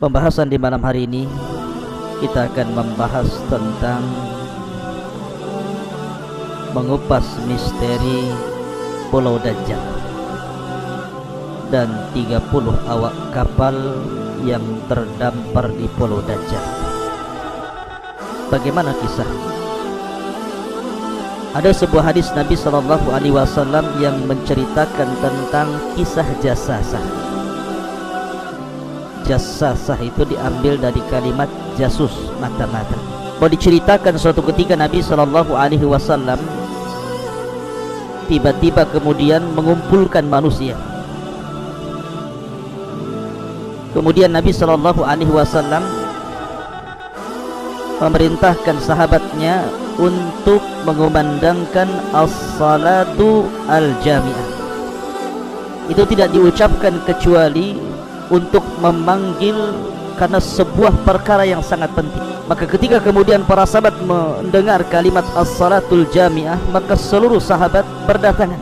Pembahasan di malam hari ini kita akan membahas tentang mengupas misteri Pulau Dajjal dan 30 awak kapal yang terdampar di Pulau Dajjal. Bagaimana kisah? Ada sebuah hadis Nabi SAW yang menceritakan tentang kisah Jassasah. Jassasah itu diambil dari kalimat jasus, mata-mata. Mau diceritakan suatu ketika Nabi SAW tiba-tiba kemudian mengumpulkan manusia. Kemudian Nabi SAW memerintahkan sahabatnya untuk mengumandangkan as-salatu al-jami'ah. Itu tidak diucapkan kecuali untuk memanggil karena sebuah perkara yang sangat penting. Maka ketika kemudian para sahabat mendengar kalimat as-salatul jami'ah, maka seluruh sahabat berdatangan,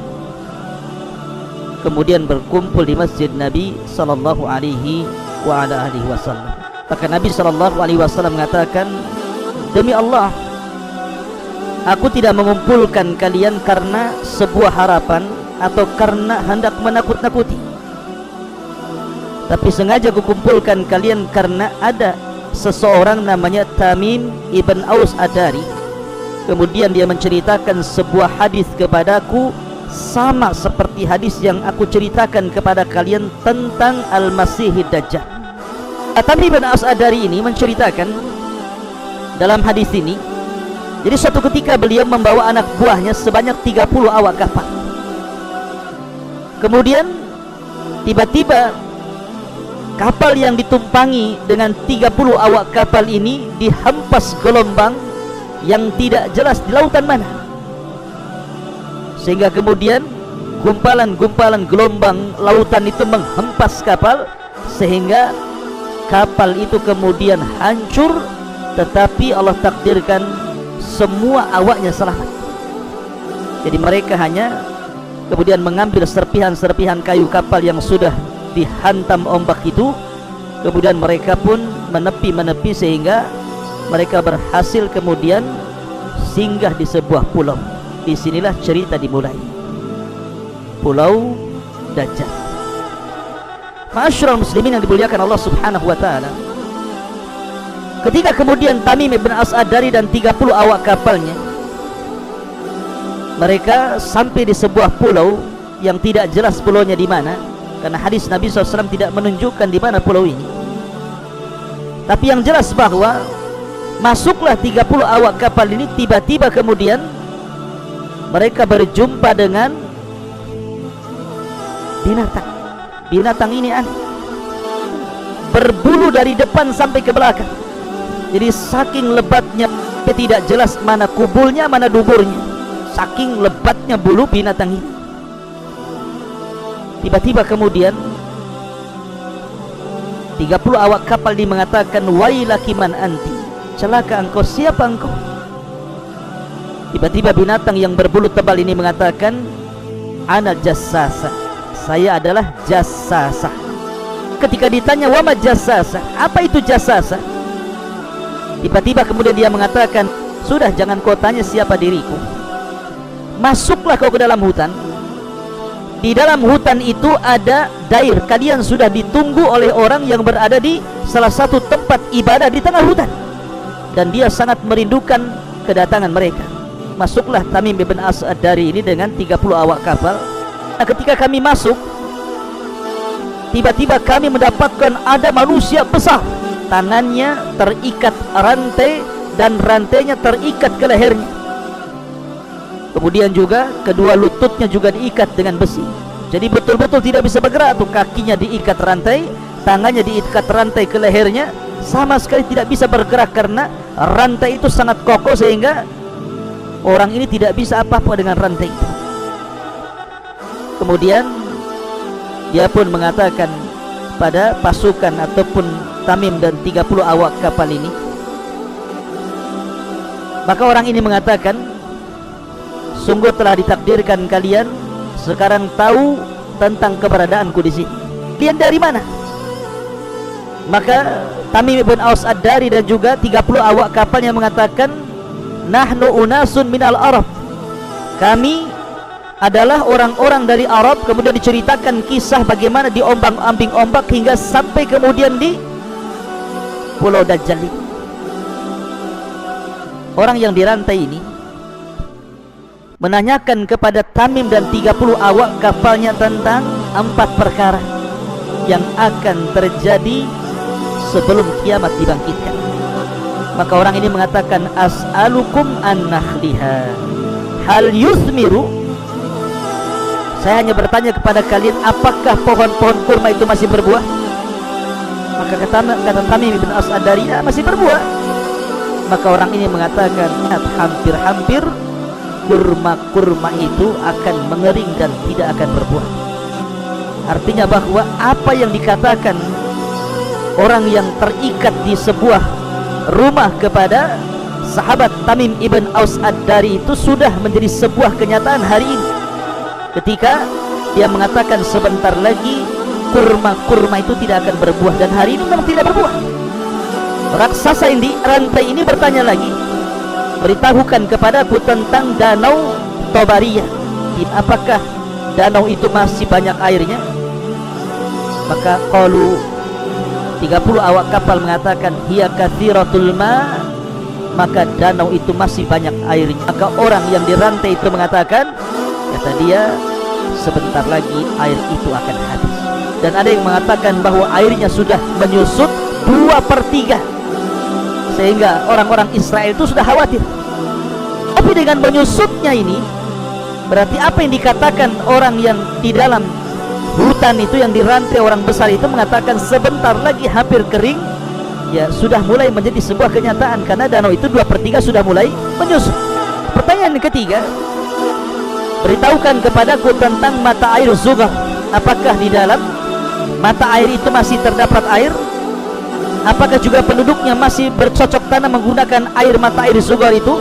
kemudian berkumpul di masjid Nabi sallallahu alaihi wasallam. Maka Nabi sallallahu alaihi wasallam mengatakan, demi Allah, aku tidak mengumpulkan kalian karena sebuah harapan atau karena hendak menakut-nakuti, tapi sengaja kukumpulkan kalian karena ada seseorang namanya Tamim ibn Aus Ad-Dari. Kemudian dia menceritakan sebuah hadis kepadaku sama seperti hadis yang aku ceritakan kepada kalian tentang Al-Masihid Dajjal. Tamim ibn Aus Ad-Dari ini menceritakan dalam hadis ini, jadi suatu ketika beliau membawa anak buahnya sebanyak 30 awak kapal. Kemudian tiba-tiba kapal yang ditumpangi dengan 30 awak kapal ini dihempas gelombang yang tidak jelas di lautan mana, sehingga kemudian gumpalan-gumpalan gelombang lautan itu menghempas kapal, sehingga kapal itu kemudian hancur, tetapi Allah takdirkan semua awaknya selamat. Jadi mereka hanya kemudian mengambil serpihan-serpihan kayu kapal yang sudah dihantam ombak itu, kemudian mereka pun menepi sehingga mereka berhasil kemudian singgah di sebuah pulau. Disinilah cerita dimulai, Pulau Dajjal. Ma'asyiral muslimin yang dimuliakan Allah Subhanahu wa taala, ketika kemudian Tamim ibn Aus Ad-Dari dan 30 awak kapalnya mereka sampai di sebuah pulau yang tidak jelas pulaunya di mana, karena hadis Nabi SAW tidak menunjukkan di mana pulau ini. Tapi yang jelas bahwa masuklah 30 awak kapal ini, tiba-tiba kemudian mereka berjumpa dengan binatang. Binatang ini aneh, berbulu dari depan sampai ke belakang. Jadi saking lebatnya, tidak jelas mana kubulnya mana duburnya, saking lebatnya bulu binatang ini. Tiba-tiba kemudian 30 awak kapal ini mengatakan, wailaki man anti, celaka engkau, siapa engkau? Tiba-tiba binatang yang berbulu tebal ini mengatakan, ana Jassasah, saya adalah Jassasah. Ketika ditanya wama Jassasah, apa itu Jassasah? Tiba-tiba kemudian dia mengatakan, sudah, jangan kau tanya siapa diriku, masuklah kau ke dalam hutan. Di dalam hutan itu ada dair, kalian sudah ditunggu oleh orang yang berada di salah satu tempat ibadah di tengah hutan, dan dia sangat merindukan kedatangan mereka. Masuklah Tamim ibn Aus Ad-Dari ini dengan 30 awak kapal. Nah, ketika kami masuk, tiba-tiba kami mendapatkan ada manusia besar, tangannya terikat rantai dan rantainya terikat ke lehernya. Kemudian juga kedua lututnya juga diikat dengan besi. Jadi betul-betul tidak bisa bergerak tuh, kakinya diikat rantai, tangannya diikat rantai ke lehernya, sama sekali tidak bisa bergerak karena rantai itu sangat kokoh sehingga orang ini tidak bisa apa-apa dengan rantai itu. Kemudian dia pun mengatakan pada pasukan ataupun Tamim dan 30 awak kapal ini, maka orang ini mengatakan, sungguh telah ditakdirkan kalian sekarang tahu tentang keberadaanku di sini. Kalian dari mana? Maka Tamim ibn Aus Ad-Dari dan juga 30 awak kapalnya mengatakan, nahnu unasun minal Arab, kami adalah orang-orang dari Arab. Kemudian diceritakan kisah bagaimana diombang-ambing ombak hingga sampai kemudian di Pulau Dajjal. Orang yang dirantai ini menanyakan kepada Tamim dan 30 awak kapalnya tentang 4 perkara yang akan terjadi sebelum kiamat dibangkitkan. Maka orang ini mengatakan, as'alukum an nakhliha hal yuthmiru, saya hanya bertanya kepada kalian, apakah pohon-pohon kurma itu masih berbuah? Maka kata Tamim ibn Aus Ad-Dari, masih berbuah. Maka orang ini mengatakan, hampir-hampir kurma-kurma itu akan mengering dan tidak akan berbuah. Artinya bahwa apa yang dikatakan orang yang terikat di sebuah rumah kepada sahabat Tamim ibn Aus Ad-Dari itu sudah menjadi sebuah kenyataan hari ini, ketika dia mengatakan sebentar lagi kurma-kurma itu tidak akan berbuah, dan hari ini memang tidak berbuah. Raksasa yang di rantai ini bertanya lagi, beritahukan kepadaku tentang danau Tobariyah, apakah danau itu masih banyak airnya? Maka qalu 30 awak kapal mengatakan, hiya katsiratul ma, maka danau itu masih banyak airnya. Maka orang yang dirantai itu mengatakan, kata dia, sebentar lagi air itu akan habis. Dan ada yang mengatakan bahwa airnya sudah menyusut 2/3, sehingga orang-orang Israel itu sudah khawatir. Tapi dengan menyusutnya ini, berarti apa yang dikatakan orang yang di dalam hutan itu, yang dirantai orang besar itu mengatakan sebentar lagi hampir kering, ya sudah mulai menjadi sebuah kenyataan, karena danau itu 2/3 sudah mulai menyusut. Pertanyaan yang ketiga, beritahukan kepadaku tentang mata air Zughar, apakah di dalam mata air itu masih terdapat air? Apakah juga penduduknya masih bercocok tanam menggunakan air mata air Zughar itu?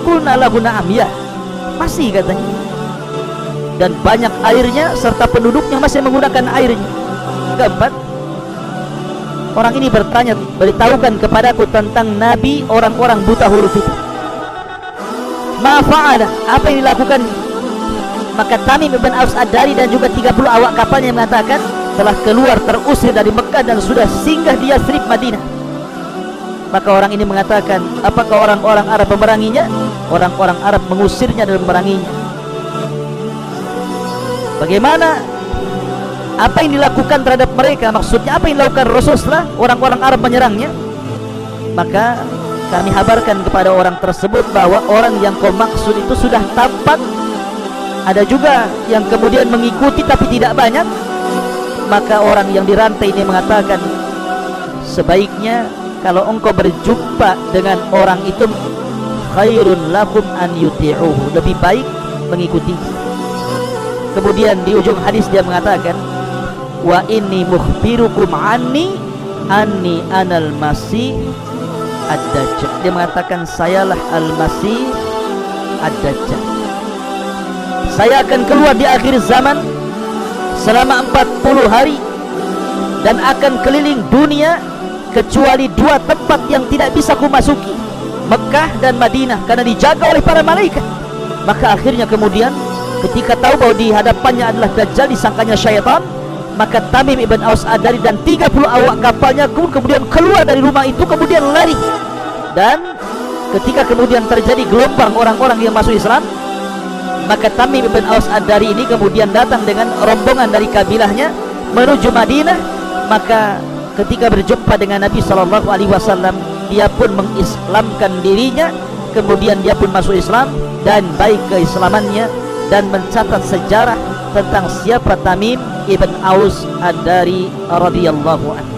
Qulna lahu na'am, ya masih, katanya, dan banyak airnya serta penduduknya masih menggunakan airnya. Keempat, orang ini bertanya, beritahukan kepadaku tentang nabi orang-orang buta huruf itu. Ma fa'ala, apa yang dilakukan? Maka Tamim ibn Aus Ad-Dari dan juga 30 awak kapalnya mengatakan, telah keluar terusir dari Mekah dan sudah singgah di Yathrib, Madinah. Maka orang ini mengatakan, apakah orang-orang Arab memeranginya? Orang-orang Arab mengusirnya dan memeranginya. Bagaimana? Apa yang dilakukan terhadap mereka? Maksudnya apa yang dilakukan Rasulullah? Orang-orang Arab menyerangnya. Maka kami habarkan kepada orang tersebut bahwa orang yang kau maksud itu sudah tampak. Ada juga yang kemudian mengikuti tapi tidak banyak. Maka orang yang dirantai ini mengatakan, sebaiknya kalau engkau berjumpa dengan orang itu, khairun lakum an yuti'uhu, lebih baik mengikuti. Kemudian di ujung hadis dia mengatakan, wa inni mukhbirukum anni anal masih ad-dajjal. Dia mengatakan, sayalah al-masih ad-dajjal. Saya akan keluar di akhir zaman selama 40 hari dan akan keliling dunia kecuali 2 tempat yang tidak bisa kumasuki, Mekah dan Madinah, karena dijaga oleh para malaikat. Maka akhirnya kemudian ketika tahu bahwa di hadapannya adalah Dajjal, disangkanya syaitan, maka Tamim ibn Aus Ad-Dari dan 30 awak kapalnya kemudian keluar dari rumah itu, kemudian lari. Dan ketika kemudian terjadi gelombang orang-orang yang masuk Islam, maka Tamim ibn Aus Ad-Dari ini kemudian datang dengan rombongan dari kabilahnya menuju Madinah. Maka ketika berjumpa dengan Nabi SAW, dia pun mengislamkan dirinya, kemudian dia pun masuk Islam, dan baik keislamannya, dan mencatat sejarah tentang siapa Tamim ibn Aus Ad-Dari radhiyallahu anhu.